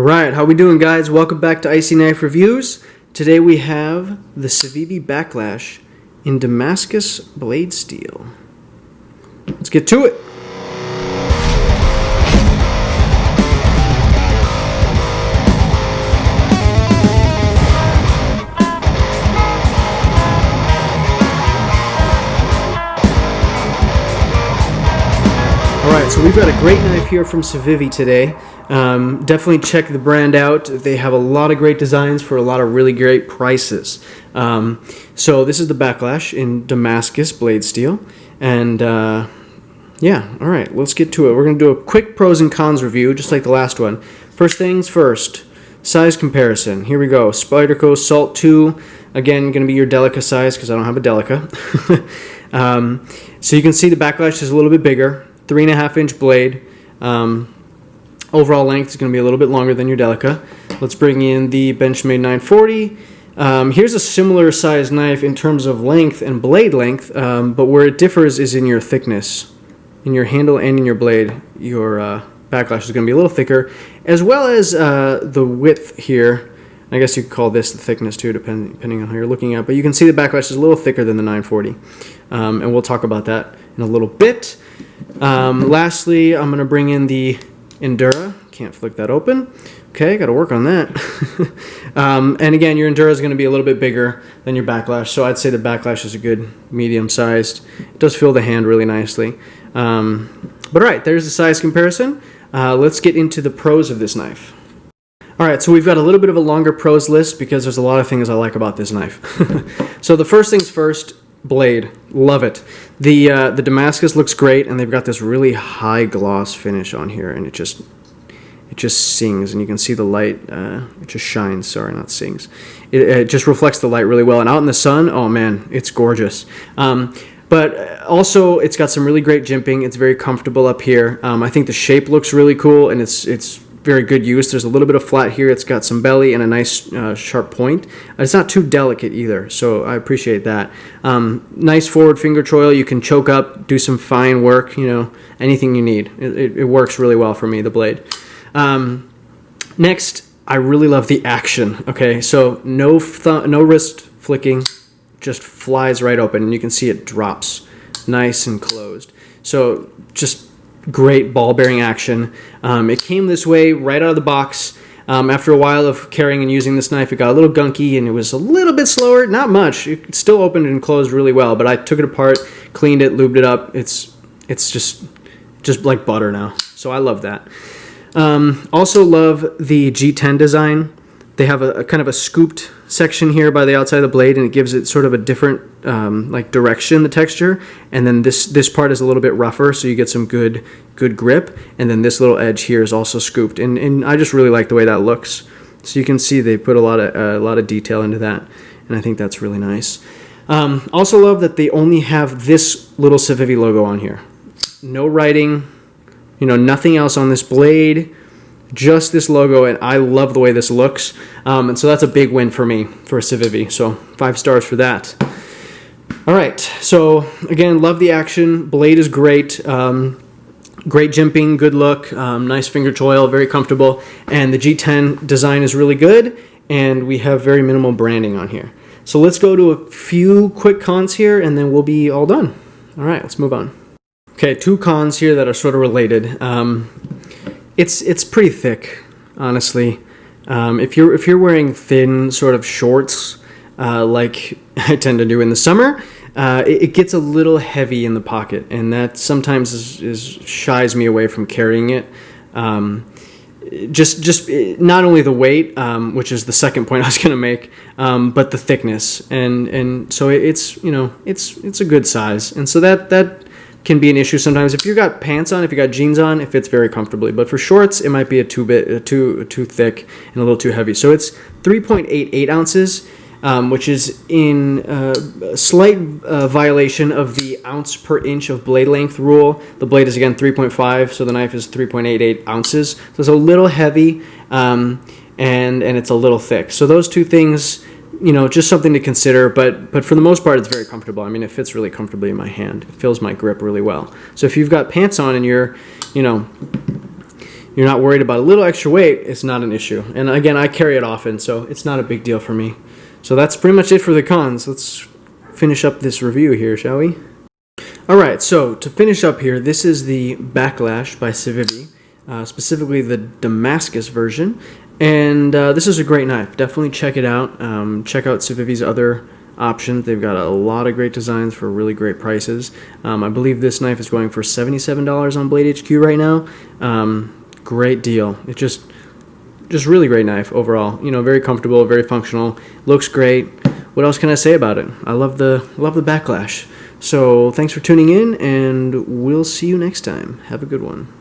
Alright, how we doing, guys? Welcome back to Icy Knife Reviews. Today we have the CIVIVI Baklash in Damascus blade steel. Let's get to it. Alright, so we've got a great knife here from CIVIVI today. Definitely check the brand out. They have a lot of great designs for a lot of really great prices. So this is the Baklash in Damascus blade steel. And yeah, alright, let's get to it. We're going to do a quick pros and cons review, just like the last one. First things first, size comparison. Here we go. Spyderco Salt 2. Again, going to be your Delica size because I don't have a Delica. So you can see the Baklash is a little bit bigger. 3.5-inch blade. Overall length is going to be a little bit longer than your Delica. Let's bring in the Benchmade 940. Here's a similar size knife in terms of length and blade length, but where it differs is in your thickness. In your handle and in your blade, your Baklash is going to be a little thicker, as well as the width here. I guess you could call this the thickness too, depending on how you're looking at. But you can see the Baklash is a little thicker than the 940, and we'll talk about that in a little bit. Lastly, I'm going to bring in the Endura. Can't flick that open. Okay, got to work on that. And again, your Endura is going to be a little bit bigger than your Baklash, so I'd say the Baklash is a good medium-sized. It does fill the hand really nicely. But all right, there's the size comparison. Let's get into the pros of this knife. All right, so we've got a little bit of a longer pros list because there's a lot of things I like about this knife. So the first things first, blade. Love it. The Damascus looks great, and they've got this really high gloss finish on here, and it just sings, and you can see the light. It just shines. Sorry, not sings. It just reflects the light really well, and out in the sun, oh man, it's gorgeous. But also, it's got some really great jimping. It's very comfortable up here. I think the shape looks really cool, and it's very good use. There's a little bit of flat here. It's got some belly and a nice sharp point. It's not too delicate either, so I appreciate that. Nice forward finger choil. You can choke up, do some fine work, anything you need. It works really well for me, the blade. Next, I really love the action. Okay, so no wrist flicking, just flies right open, and you can see it drops nice and closed. So just great ball bearing action. It came this way right out of the box. After a while of carrying and using this knife, it got a little gunky and it was a little bit slower. Not much. It still opened and closed really well, but I took it apart, cleaned it, lubed it up. It's just like butter now. So I love that. Also love the G10 design. They have a kind of a scooped section here by the outside of the blade, and it gives it sort of a different like direction, the texture. And then this part is a little bit rougher, so you get some good grip. And then this little edge here is also scooped, and I just really like the way that looks. So you can see they put a lot of detail into that, and I think that's really nice. Also love that they only have this little CIVIVI logo on here. No writing, nothing else on this blade. Just this logo, and I love the way this looks, and so that's a big win for me for CIVIVI, so 5 stars for that. All right, so again, love the action. Blade is great. Great jimping, good look, nice finger choil, very comfortable, and the G10 design is really good, and we have very minimal branding on here. So let's go to a few quick cons here, and then we'll be all done. All right, let's move on. Okay, 2 cons here that are sort of related. It's pretty thick, honestly. If you're wearing thin sort of shorts, like I tend to do in the summer, it gets a little heavy in the pocket, and that sometimes shies me away from carrying it. Just not only the weight, which is the second point I was going to make, but the thickness, and so it's a good size, and so that can be an issue sometimes. If you got pants on, if you got jeans on, it fits very comfortably. But for shorts, it might be too thick and a little too heavy. So it's 3.88 ounces, which is in a slight violation of the ounce per inch of blade length rule. The blade is again 3.5, so the knife is 3.88 ounces. So it's a little heavy, and it's a little thick. So those two things, just something to consider, but for the most part, it's very comfortable. I mean, it fits really comfortably in my hand. It fills my grip really well. So if you've got pants on and you're, you're not worried about a little extra weight, it's not an issue. And again, I carry it often, so it's not a big deal for me. So that's pretty much it for the cons. Let's finish up this review here, shall we? Alright, so to finish up here, this is the Baklash by CIVIVI, specifically the Damascus version. And this is a great knife. Definitely check it out. Check out CIVIVI's other options. They've got a lot of great designs for really great prices. I believe this knife is going for $77 on Blade HQ right now. Great deal. It's just really great knife overall. You know, very comfortable, very functional, looks great. What else can I say about it? I love the Baklash. So thanks for tuning in, and we'll see you next time. Have a good one.